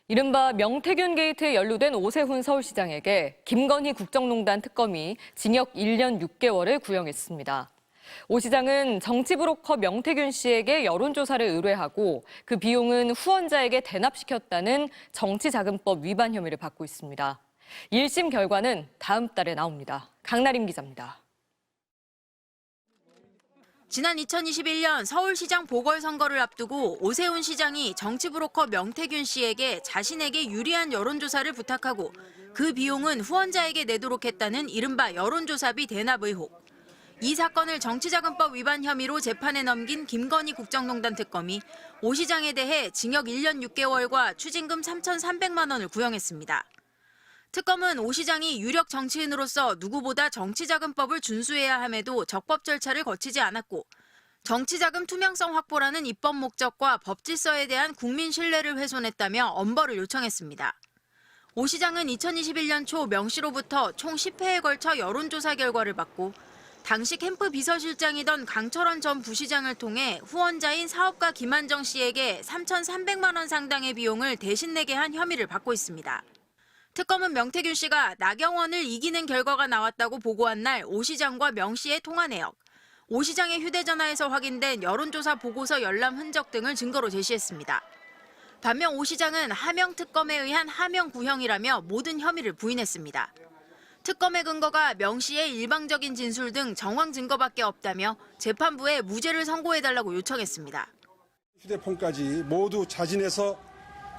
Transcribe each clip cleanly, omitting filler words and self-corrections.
이른바 명태균 게이트에 연루된 오세훈 서울시장에게 김건희 국정농단 특검이 징역 1년 6개월을 구형했습니다. 오 시장은 정치 브로커 명태균 씨에게 여론조사를 의뢰하고 그 비용은 후원자에게 대납시켰다는 정치자금법 위반 혐의를 받고 있습니다. 1심 결과는 다음 달에 나옵니다. 강나림 기자입니다. 지난 2021년 서울시장 보궐선거를 앞두고 오세훈 시장이 정치 브로커 명태균 씨에게 자신에게 유리한 여론조사를 부탁하고 그 비용은 후원자에게 내도록 했다는 이른바 여론조사비 대납 의혹. 이 사건을 정치자금법 위반 혐의로 재판에 넘긴 김건희 국정농단 특검이 오 시장에 대해 징역 1년 6개월과 추징금 3,300만 원을 구형했습니다. 특검은 오 시장이 유력 정치인으로서 누구보다 정치자금법을 준수해야 함에도 적법 절차를 거치지 않았고 정치자금 투명성 확보라는 입법 목적과 법 질서에 대한 국민 신뢰를 훼손했다며 엄벌을 요청했습니다. 오 시장은 2021년 초 명 씨로부터 총 10회에 걸쳐 여론조사 결과를 받고 당시 캠프 비서실장이던 강철원 전 부시장을 통해 후원자인 사업가 김한정 씨에게 3,300만 원 상당의 비용을 대신 내게 한 혐의를 받고 있습니다. 특검은 명태균 씨가 나경원을 이기는 결과가 나왔다고 보고한 날 오 시장과 명 씨의 통화 내역, 오 시장의 휴대전화에서 확인된 여론조사 보고서 열람 흔적 등을 증거로 제시했습니다. 반면 오 시장은 하명 특검에 의한 하명 구형이라며 모든 혐의를 부인했습니다. 특검의 근거가 명 씨의 일방적인 진술 등 정황 증거밖에 없다며 재판부에 무죄를 선고해달라고 요청했습니다. 휴대폰까지 모두 자진해서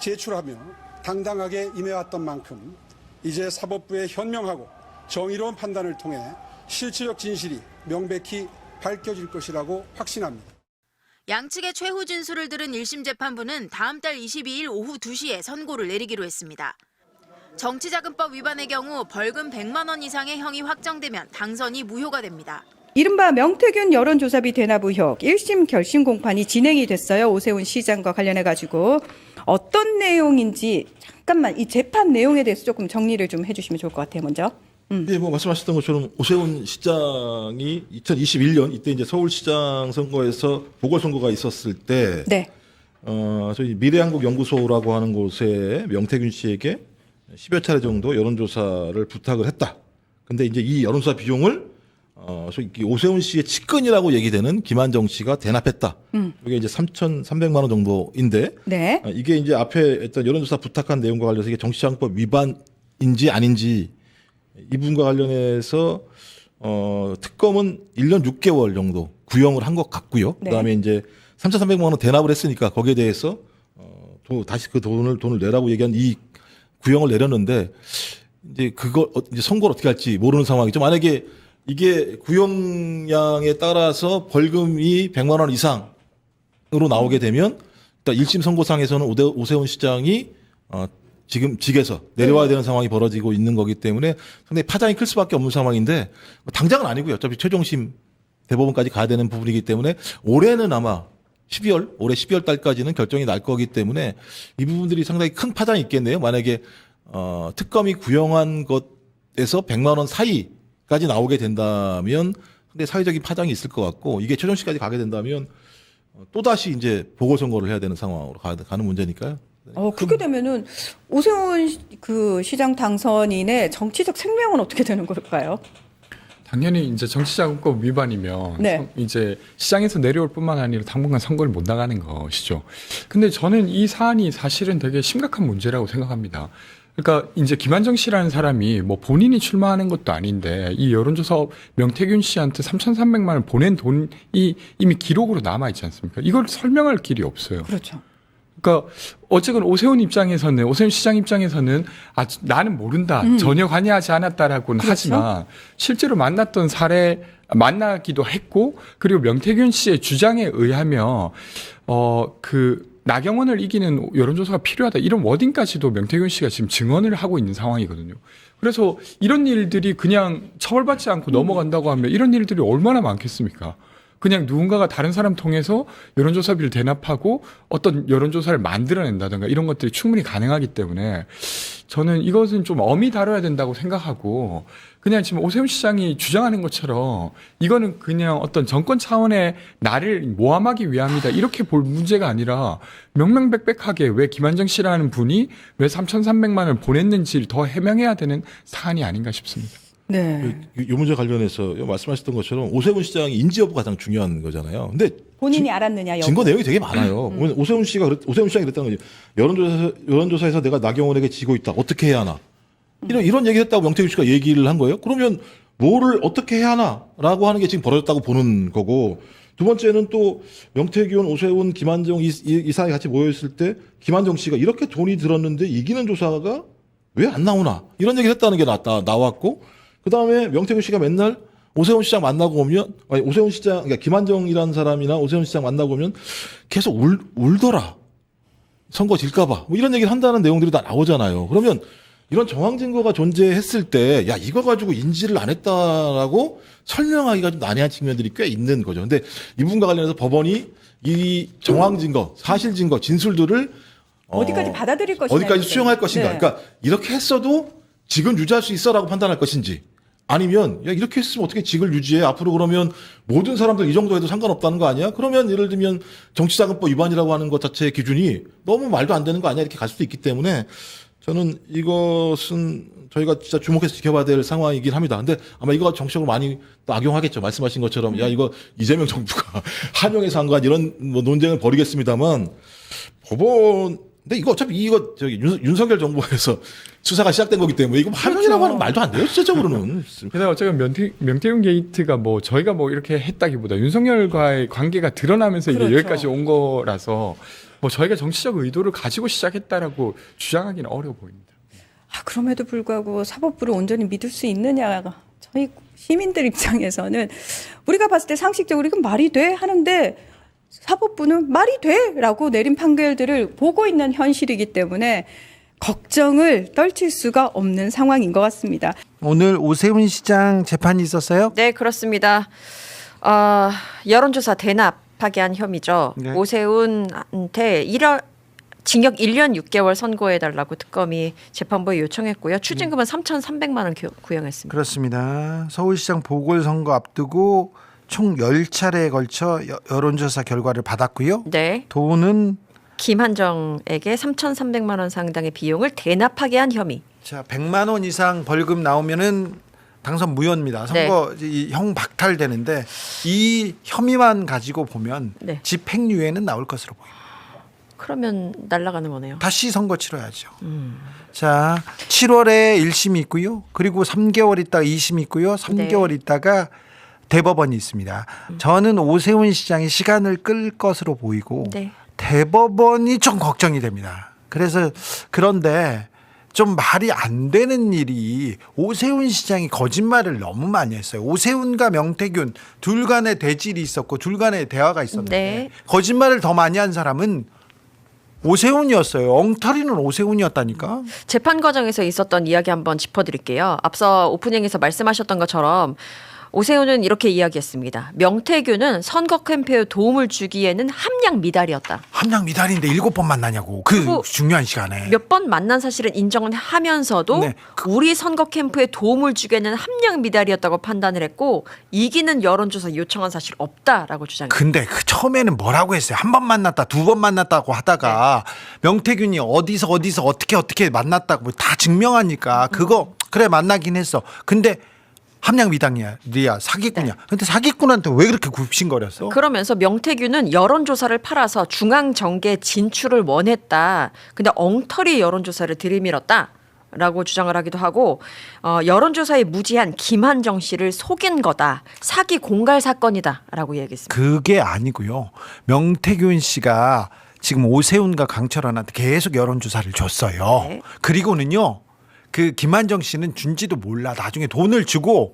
제출하며 당당하게 임해왔던 만큼 이제 사법부의 현명하고 정의로운 판단을 통해 실체적 진실이 명백히 밝혀질 것이라고 확신합니다. 양측의 최후 진술을 들은 1심 재판부는 다음 달 22일 오후 2시에 선고를 내리기로 했습니다. 정치자금법 위반의 경우 벌금 100만 원 이상의 형이 확정되면 당선이 무효가 됩니다. 이른바 명태균 여론조사비 대납 의혹 1심 결심 공판이 진행이 됐어요. 오세훈 시장과 관련해가지고 어떤 내용인지 잠깐만 이 재판 내용에 대해서 조금 정리를 좀 해주시면 좋을 것 같아요. 먼저. 네, 뭐 말씀하셨던 것처럼 오세훈 시장이 2021년 이때 이제 서울시장 선거에서 보궐선거가 있었을 때, 네. 저희 미래한국연구소라고 하는 곳에 명태균 씨에게 10여 차례 정도 여론조사를 부탁을 했다. 근데 이제 이 여론조사 비용을 소위 오세훈 씨의 측근이라고 얘기되는 김한정 씨가 대납했다. 이게 이제 3,300만 원 정도인데, 네. 이게 이제 앞에 했던 여론조사 부탁한 내용과 관련해서 이게 정치자금법 위반인지 아닌지 이 부분과 관련해서 특검은 1년 6개월 정도 구형을 한 것 같고요. 네. 그다음에 이제 3,300만 원 대납을 했으니까 거기에 대해서 다시 그 돈을 내라고 얘기한 이 구형을 내렸는데 이제 그거 이제 선고를 어떻게 할지 모르는 상황이죠. 만약에 이게 구형량에 따라서 벌금이 100만 원 이상으로 나오게 되면 일단 1심 선고상에서는 오세훈 시장이 지금 직에서 내려와야 되는 상황이 벌어지고 있는 거기 때문에 상당히 파장이 클 수밖에 없는 상황인데 당장은 아니고요. 어차피 최종심 대법원까지 가야 되는 부분이기 때문에 올해는 아마 올해 12월 달까지는 결정이 날 거기 때문에 이 부분들이 상당히 큰 파장이 있겠네요. 만약에 특검이 구형한 것에서 100만 원 사이까지 나오게 된다면 근데 사회적인 파장이 있을 것 같고 이게 최종심까지 가게 된다면 또다시 이제 보궐선거를 해야 되는 상황으로 가는 문제니까요. 그렇게 되면은 오세훈 그 시장 당선인의 정치적 생명은 어떻게 되는 걸까요? 당연히 이제 정치자금법 위반이면 네. 이제 시장에서 내려올 뿐만 아니라 당분간 선거를 못 나가는 것이죠. 근데 저는 이 사안이 사실은 되게 심각한 문제라고 생각합니다. 그러니까 이제 김한정 씨라는 사람이 뭐 본인이 출마하는 것도 아닌데 이 여론조사 명태균 씨한테 3,300만 원 보낸 돈이 이미 기록으로 남아 있지 않습니까? 이걸 설명할 길이 없어요. 그렇죠. 그러니까 어쨌든 오세훈 시장 입장에서는 나는 모른다, 전혀 관여하지 않았다라고는 그렇죠. 하지만 실제로 만나기도 했고 그리고 명태균 씨의 주장에 의하면 그 나경원을 이기는 여론조사가 필요하다 이런 워딩까지도 명태균 씨가 지금 증언을 하고 있는 상황이거든요. 그래서 이런 일들이 그냥 처벌받지 않고 넘어간다고 하면 이런 일들이 얼마나 많겠습니까? 그냥 누군가가 다른 사람 통해서 여론조사비를 대납하고 어떤 여론조사를 만들어낸다든가 이런 것들이 충분히 가능하기 때문에 저는 이것은 좀 엄히 다뤄야 된다고 생각하고 그냥 지금 오세훈 시장이 주장하는 것처럼 이거는 그냥 어떤 정권 차원의 나를 모함하기 위함이다 이렇게 볼 문제가 아니라 명명백백하게 왜 김한정 씨라는 분이 왜 3,300만 원을 보냈는지를 더 해명해야 되는 사안이 아닌가 싶습니다. 네. 이 문제 관련해서 말씀하셨던 것처럼 오세훈 시장의 인지 여부가 가장 중요한 거잖아요. 근데 본인이 알았느냐 여부. 증거 내용이 되게 많아요. 오세훈 시장이 그랬다는 거지. 여론조사에서 내가 나경원에게 지고 있다. 어떻게 해야 하나? 이런 얘기를 했다고 명태균 씨가 얘기를 한 거예요. 그러면 뭐를 어떻게 해야 하나라고 하는 게 지금 벌어졌다고 보는 거고. 두 번째는 또 명태균, 오세훈, 김한정 이 사람이 같이 모여있을 때 김한정 씨가 이렇게 돈이 들었는데 이기는 조사가 왜 안 나오나? 이런 얘기를 했다는 게 나왔고 그다음에 명태균 씨가 맨날 오세훈 시장 만나고 오면 오세훈 시장 그러니까 김한정이라는 사람이나 오세훈 시장 만나고 오면 계속 울더라. 선거 질까 봐. 뭐 이런 얘기를 한다는 내용들이 다 나오잖아요. 그러면 이런 정황 증거가 존재했을 때 야 이거 가지고 인지를 안 했다라고 설명하기가 좀 난해한 측면들이 꽤 있는 거죠. 근데 이 부분과 관련해서 법원이 이 정황 증거, 사실 증거, 진술들을 어디까지 받아들일 것인가. 어디까지 수용할 것인가. 네. 그러니까 이렇게 했어도 직을 유지할 수 있어라고 판단할 것인지 아니면 야 이렇게 했으면 어떻게 직을 유지해 앞으로 그러면 모든 사람들 이 정도 해도 상관없다는 거 아니야? 그러면 예를 들면 정치자금법 위반이라고 하는 것 자체의 기준이 너무 말도 안 되는 거 아니야? 이렇게 갈 수도 있기 때문에 저는 이것은 저희가 진짜 주목해서 지켜봐야 될 상황이긴 합니다. 근데 아마 이거 정치적으로 많이 또 악용하겠죠. 말씀하신 것처럼 야 이거 이재명 정부가 한용에서 한 거 이런 뭐 논쟁을 벌이겠습니다만 법원 근데 이거 어차피 이거 저기 윤석열 정부에서 수사가 시작된 거기 때문에 이거 한용이라고 하는 말도 안 돼요. 실질적으로는. 게다가 어쨌든 명태균 게이트가 뭐 저희가 뭐 이렇게 했다기보다 윤석열과의 관계가 드러나면서 이게 그렇죠. 여기까지 온 거라서 뭐 저희가 정치적 의도를 가지고 시작했다라고 주장하기는 어려워 보입니다. 그럼에도 불구하고 사법부를 온전히 믿을 수 있느냐가 저희 시민들 입장에서는 우리가 봤을 때 상식적으로 이건 말이 돼 하는데 사법부는 말이 돼라고 내린 판결들을 보고 있는 현실이기 때문에 걱정을 떨칠 수가 없는 상황인 것 같습니다. 오늘 오세훈 시장 재판이 있었어요? 네, 그렇습니다. 여론조사 대납하게 한 혐의죠. 네. 오세훈한테 징역 1년 6개월 선고해달라고 특검이 재판부에 요청했고요. 추징금은 3,300만 원 구형했습니다. 그렇습니다. 서울시장 보궐선거 앞두고 총 10차례에 걸쳐 여론조사 결과를 받았고요. 네, 돈은 김한정에게 3,300만 원 상당의 비용을 대납하게 한 혐의. 자 100만 원 이상 벌금 나오면은 당선 무효입니다. 선거 이 형 박탈되는데 이 혐의만 가지고 보면 네. 집행유예는 나올 것으로 보입니다. 그러면 날아가는 거네요. 다시 선거 치러야죠. 자 7월에 1심이 있고요. 그리고 3개월 있다가 2심이 있고요. 3개월 있다가 대법원이 있습니다. 저는 오세훈 시장이 시간을 끌 것으로 보이고 네. 대법원이 좀 걱정이 됩니다. 그래서 그런데 좀 말이 안 되는 일이 오세훈 시장이 거짓말을 너무 많이 했어요. 오세훈과 명태균 둘 간의 대질이 있었고 둘 간의 대화가 있었는데 네. 거짓말을 더 많이 한 사람은 오세훈이었어요. 엉터리는 오세훈이었다니까. 재판 과정에서 있었던 이야기 한번 짚어드릴게요. 앞서 오프닝에서 말씀하셨던 것처럼 오세훈은 이렇게 이야기했습니다. 명태균은 선거 캠페인에 도움을 주기에는 함량 미달이었다. 함량 미달인데 7번 만나냐고. 그 그리고 중요한 시간에. 몇 번 만난 사실은 인정을 하면서도 네. 우리 선거 캠프에 도움을 주기에는 함량 미달이었다고 판단을 했고 이기는 여론조사 요청한 사실 없다라고 주장했습니다. 근데 그 처음에는 뭐라고 했어요? 한 번 만났다, 2번 만났다고 하다가 명태균이 어디서 어떻게 만났다고 다 증명하니까 그거 그래 만나긴 했어. 근데 함량 미당이야, 사기꾼이야. 근데 사기꾼한테 왜 그렇게 굽신거렸어? 그러면서 명태균은 여론조사를 팔아서 중앙정계 진출을 원했다. 근데 엉터리 여론조사를 들이밀었다. 라고 주장을 하기도 하고 여론조사에 무지한 김한정 씨를 속인 거다. 사기 공갈 사건이다. 라고 얘기했습니다. 그게 아니고요. 명태균 씨가 지금 오세훈과 강철환한테 계속 여론조사를 줬어요. 네. 그리고는요. 그 김한정 씨는 준지도 몰라. 나중에 돈을 주고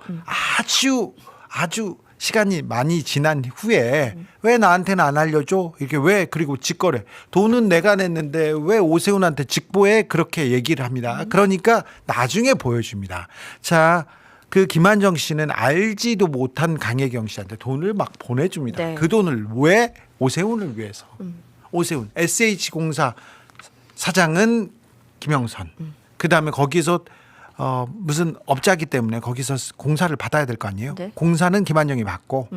아주 시간이 많이 지난 후에 왜 나한테는 안 알려줘? 이렇게 왜 그리고 직거래. 돈은 내가 냈는데 왜 오세훈한테 직보해? 그렇게 얘기를 합니다. 그러니까 나중에 보여줍니다. 자, 그 김한정 씨는 알지도 못한 강혜경 씨한테 돈을 막 보내줍니다. 네. 그 돈을 왜? 오세훈을 위해서. 오세훈. SH공사 사장은 김영선. 그다음에 거기서 무슨 업자기 때문에 거기서 공사를 받아야 될 거 아니에요. 네. 공사는 김한정이 받고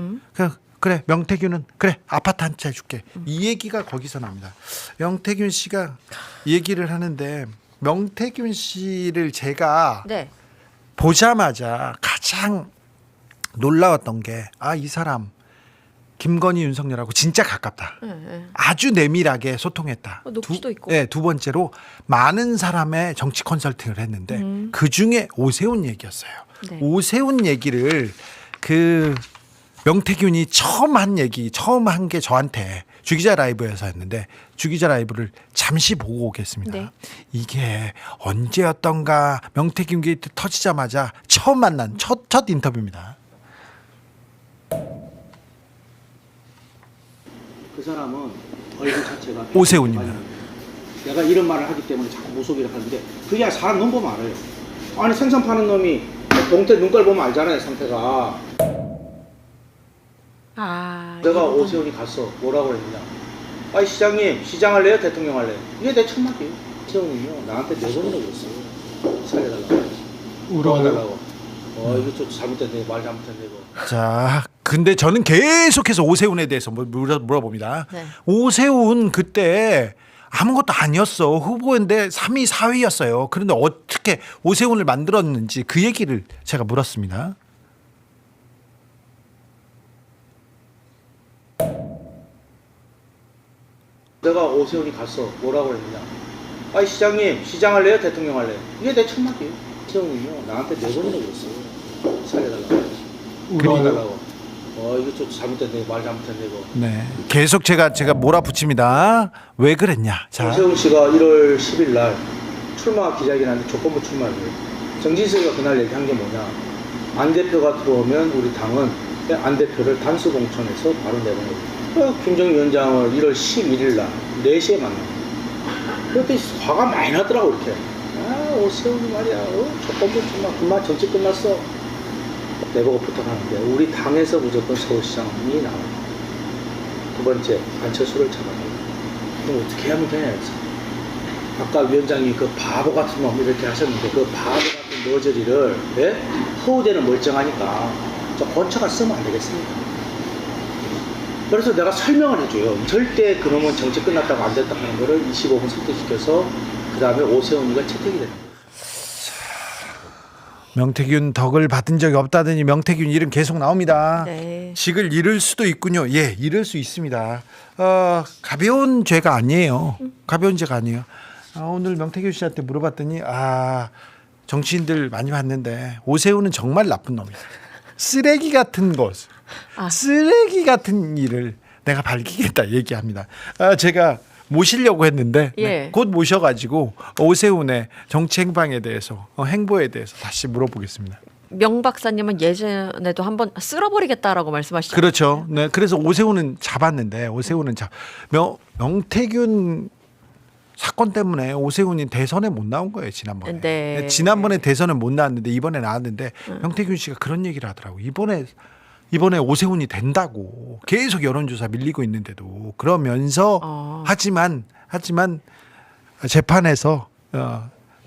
그래 명태균은 그래 아파트 한 채 해줄게. 이 얘기가 거기서 나옵니다. 명태균 씨가 얘기를 하는데 명태균 씨를 제가 네. 보자마자 가장 놀라웠던 게 이 사람 김건희 윤석열하고 진짜 가깝다. 아주 내밀하게 소통했다. 녹취도 있고. 네, 두 번째로 많은 사람의 정치 컨설팅을 했는데 그 중에 오세훈 얘기였어요. 네. 오세훈 얘기를 그 명태균이 처음 한 게 저한테 주기자 라이브에서 했는데 주기자 라이브를 잠시 보고 오겠습니다. 네. 이게 언제였던가 명태균 게이트 터지자마자 처음 만난 첫 인터뷰입니다. 그 사람은 얼굴 자체가 오세훈입니다. 내가 이런 말을 하기 때문에 자꾸 무속이라 하는데 그게 사람 눈 보면 알아요. 아니 생선 파는 놈이 동태 눈깔 보면 알잖아요 상태가. 내가 오세훈이 갔어. 뭐라고 그랬냐. 아니 시장님 시장 할래요 대통령 할래요. 이게 내 첫 마디예요. 오세훈이요 나한테 4번이나 그랬어. 살려달라고. 울어달라고. 이거 좀 잘못됐네. 말 잘못했네 이거. 자, 근데 저는 계속해서 오세훈에 대해서 물어봅니다. 네. 오세훈 그때 아무것도 아니었어. 후보인데 3위, 4위였어요. 그런데 어떻게 오세훈을 만들었는지 그 얘기를 제가 물었습니다. 내가 오세훈이 갔어. 뭐라고 그랬냐. 아니 시장님 시장 할래요 대통령 할래요. 이게 내 첫 마디예요. 오세훈이요 나한테 4번이나 그랬어. 살려달라고. 울어달라고. 이거 좀 잘못됐네. 말 잘못했네 이거. 네. 계속 제가 몰아붙입니다. 왜 그랬냐. 자. 오세훈 씨가 1월 10일 날 출마 기자회견하는데 조건부 출마를 해요. 정진석이가 그날 얘기한 게 뭐냐. 안 대표가 들어오면 우리 당은 안 대표를 단수 공천해서 바로 내보내고. 김정일 위원장을 1월 11일 날 4시에 만나요. 그때 화가 많이 나더라고 이렇게. 오세훈이 말이야. 조건부 출마 그만 정치 끝났어. 내보고 부탁하는데 우리 당에서 무조건 서울시장이 나와요. 두 번째 안철수를 잡아달라. 그럼 어떻게 하면 되냐 해서 아까 위원장이 그 바보 같은 놈 이렇게 하셨는데 그 바보 같은 머저리를 허우대는 멀쩡하니까 저 고쳐가 쓰면 안 되겠습니까? 그래서 내가 설명을 해줘요. 절대 그놈은 정치 끝났다고 안 됐다 하는 거를 25분 설득시켜서 그 다음에 오세훈이가 채택이 됩니다. 명태균 덕을 받은 적이 없다더니 명태균 이름 계속 나옵니다. 네. 직을 잃을 수도 있군요. 예, 잃을 수 있습니다. 가벼운 죄가 아니에요. 가벼운 죄가 아니에요. 오늘 명태균 씨한테 물어봤더니 정치인들 많이 봤는데 오세훈은 정말 나쁜 놈이다. 쓰레기 같은 것, 쓰레기 같은 일을 내가 밝히겠다 얘기합니다. 제가 모시려고 했는데 예. 곧 모셔가지고 오세훈의 정치 행방에 대해서 행보에 대해서 다시 물어보겠습니다. 명 박사님은 예전에도 한번 쓸어버리겠다라고 말씀하시죠. 그렇죠. 네, 그래서 오세훈은 잡았는데 오세훈은 명태균 사건 때문에 오세훈이 대선에 못 나온 거예요 지난번에. 네. 지난번에 대선에 못 나왔는데 이번에 나왔는데 명태균 씨가 그런 얘기를 하더라고. 이번에 오세훈이 된다고 계속 여론조사 밀리고 있는데도 그러면서 하지만 재판에서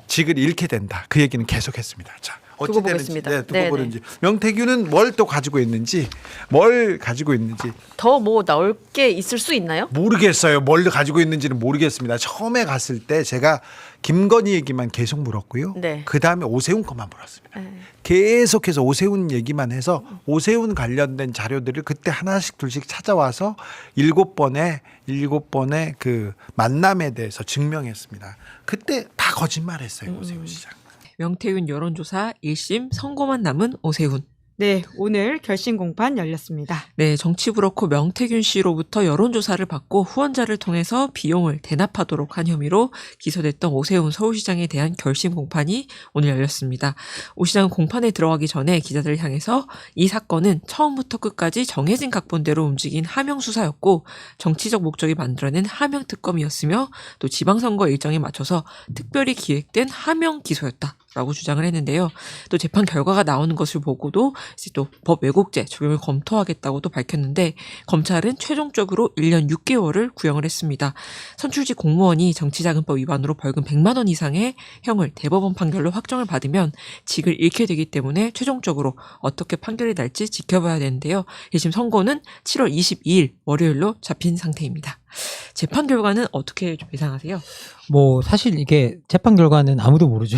직을 잃게 된다. 그 얘기는 계속했습니다. 자, 어찌 두고 되는지 보겠습니다. 두고 보는지 명태균은 뭘 또 가지고 있는지 더 뭐 나올 게 있을 수 있나요? 모르겠어요. 뭘 가지고 있는지는 모르겠습니다. 처음에 갔을 때 제가 김건희 얘기만 계속 물었고요. 네. 그 다음에 오세훈 것만 물었습니다. 계속해서 오세훈 얘기만 해서 오세훈 관련된 자료들을 그때 하나씩 둘씩 찾아와서 7번의 그 만남에 대해서 증명했습니다. 그때 다 거짓말했어요. 오세훈 시장. 명태균 여론조사 1심 선고만 남은 오세훈. 네, 오늘 결심 공판 열렸습니다. 네, 정치 브로커 명태균 씨로부터 여론조사를 받고 후원자를 통해서 비용을 대납하도록 한 혐의로 기소됐던 오세훈 서울시장에 대한 결심 공판이 오늘 열렸습니다. 오 시장은 공판에 들어가기 전에 기자들을 향해서 이 사건은 처음부터 끝까지 정해진 각본대로 움직인 하명 수사였고 정치적 목적이 만들어낸 하명 특검이었으며 또 지방선거 일정에 맞춰서 특별히 기획된 하명 기소였다. 라고 주장을 했는데요. 또 재판 결과가 나오는 것을 보고도 이제 또 법 왜곡죄 적용을 검토하겠다고도 밝혔는데 검찰은 최종적으로 1년 6개월을 구형을 했습니다. 선출직 공무원이 정치자금법 위반으로 벌금 100만 원 이상의 형을 대법원 판결로 확정을 받으면 직을 잃게 되기 때문에 최종적으로 어떻게 판결이 날지 지켜봐야 되는데요. 1심 선고는 7월 22일 월요일로 잡힌 상태입니다. 재판 결과는 어떻게 좀 예상하세요? 뭐 사실 이게 재판 결과는 아무도 모르죠.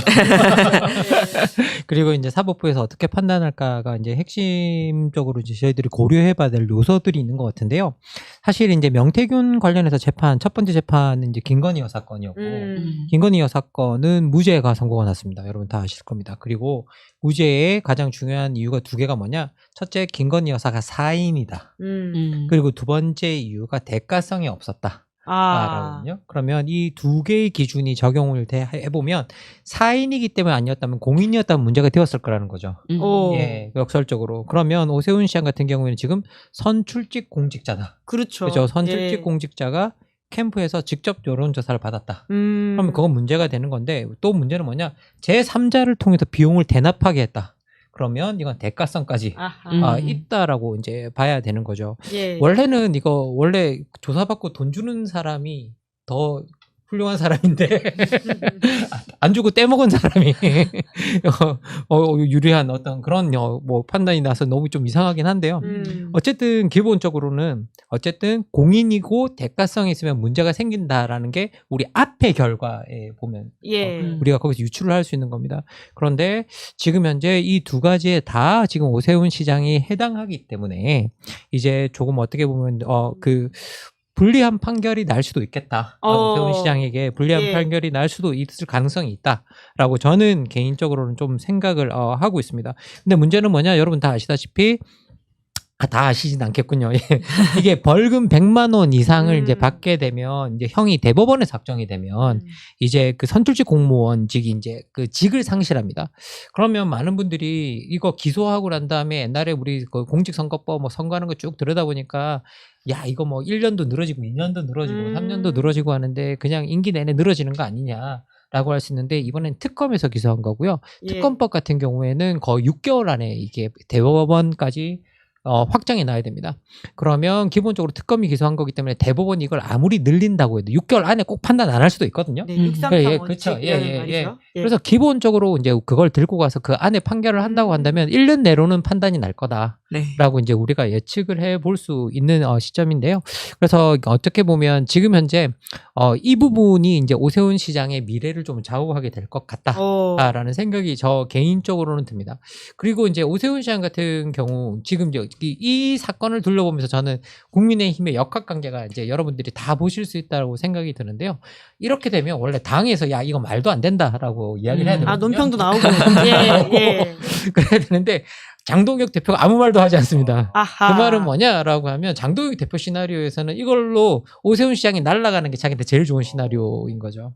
그리고 이제 사법부에서 어떻게 판단할까가 이제 핵심적으로 이제 저희들이 고려해봐야 될 요소들이 있는 것 같은데요. 사실 이제 명태균 관련해서 재판 첫 번째 재판은 이제 김건희 여사 건이었고 김건희 여사 건은 무죄가 선고가 났습니다. 여러분 다 아실 겁니다. 그리고 무죄의 가장 중요한 이유가 두 개가 뭐냐? 첫째, 김건희 여사가 사인이다. 그리고 두 번째 이유가 대가성이 없었다. 라거든요. 그러면 이 두 개의 기준이 적용을 해보면 사인이기 때문에 아니었다면 공인이었다면 문제가 되었을 거라는 거죠. 예, 역설적으로. 그러면 오세훈 시장 같은 경우에는 지금 선출직 공직자다. 그렇죠. 그렇죠. 선출직 예. 공직자가 캠프에서 직접 여론조사를 받았다. 그러면 그건 문제가 되는 건데 또 문제는 뭐냐? 제3자를 통해서 비용을 대납하게 했다. 그러면 이건 대가성까지 있다라고 이제 봐야 되는 거죠. 예. 원래는 이거 원래 조사받고 돈 주는 사람이 더 훌륭한 사람인데 안 주고 떼먹은 사람이 유리한 어떤 그런 뭐 판단이 나서 너무 좀 이상하긴 한데요. 어쨌든 기본적으로는 어쨌든 공인이고 대가성이 있으면 문제가 생긴다라는 게 우리 앞의 결과에 보면 예. 우리가 거기서 유출을 할 수 있는 겁니다. 그런데 지금 현재 이 두 가지에 다 지금 오세훈 시장이 해당하기 때문에 이제 조금 어떻게 보면 그 불리한 판결이 날 수도 있겠다. 오세훈 시장에게 불리한 예. 판결이 날 수도 있을 가능성이 있다라고 저는 개인적으로는 좀 생각을 하고 있습니다. 근데 문제는 뭐냐? 여러분 다 아시다시피 다 아시진 않겠군요. 예. 이게 벌금 100만 원 이상을 이제 받게 되면 이제 형이 대법원에서 확정이 되면 이제 그 선출직 공무원직이 이제 그 직을 상실합니다. 그러면 많은 분들이 이거 기소하고 난 다음에 옛날에 우리 그 공직선거법 뭐 선거하는 거 쭉 들여다보니까 야 이거 뭐 1년도 늘어지고 2년도 늘어지고 3년도 늘어지고 하는데 그냥 임기 내내 늘어지는 거 아니냐. 라고 할 수 있는데 이번엔 특검에서 기소한 거고요. 예. 특검법 같은 경우에는 거의 6개월 안에 이게 대법원까지 확정이 나야 됩니다. 그러면 기본적으로 특검이 기소한 거기 때문에 대법원이 이걸 아무리 늘린다고 해도 6개월 안에 꼭 판단 안 할 수도 있거든요. 네, 633 예, 원칙 그렇죠. 예, 이라는 예, 말이죠. 예. 예. 그래서 기본적으로 이제 그걸 들고 가서 그 안에 판결을 한다고 한다면 1년 내로는 판단이 날 거다. 네. 라고 이제 우리가 예측을 해 볼 수 있는 시점인데요. 그래서 어떻게 보면 지금 현재 이 부분이 이제 오세훈 시장의 미래를 좀 좌우하게 될 것 같다라는 생각이 저 개인적으로는 듭니다. 그리고 이제 오세훈 시장 같은 경우 지금 이 사건을 둘러보면서 저는 국민의힘의 역학관계가 이제 여러분들이 다 보실 수 있다고 생각이 드는데요. 이렇게 되면 원래 당에서 야 이거 말도 안 된다라고 이야기를 해야 되거든요. 논평도 나오고. 예, 예. 그래야 되는데 장동혁 대표가 아무 말도 하지 않습니다. 아하. 그 말은 뭐냐라고 하면 장동혁 대표 시나리오에서는 이걸로 오세훈 시장이 날아가는 게 자기한테 제일 좋은 시나리오인 거죠.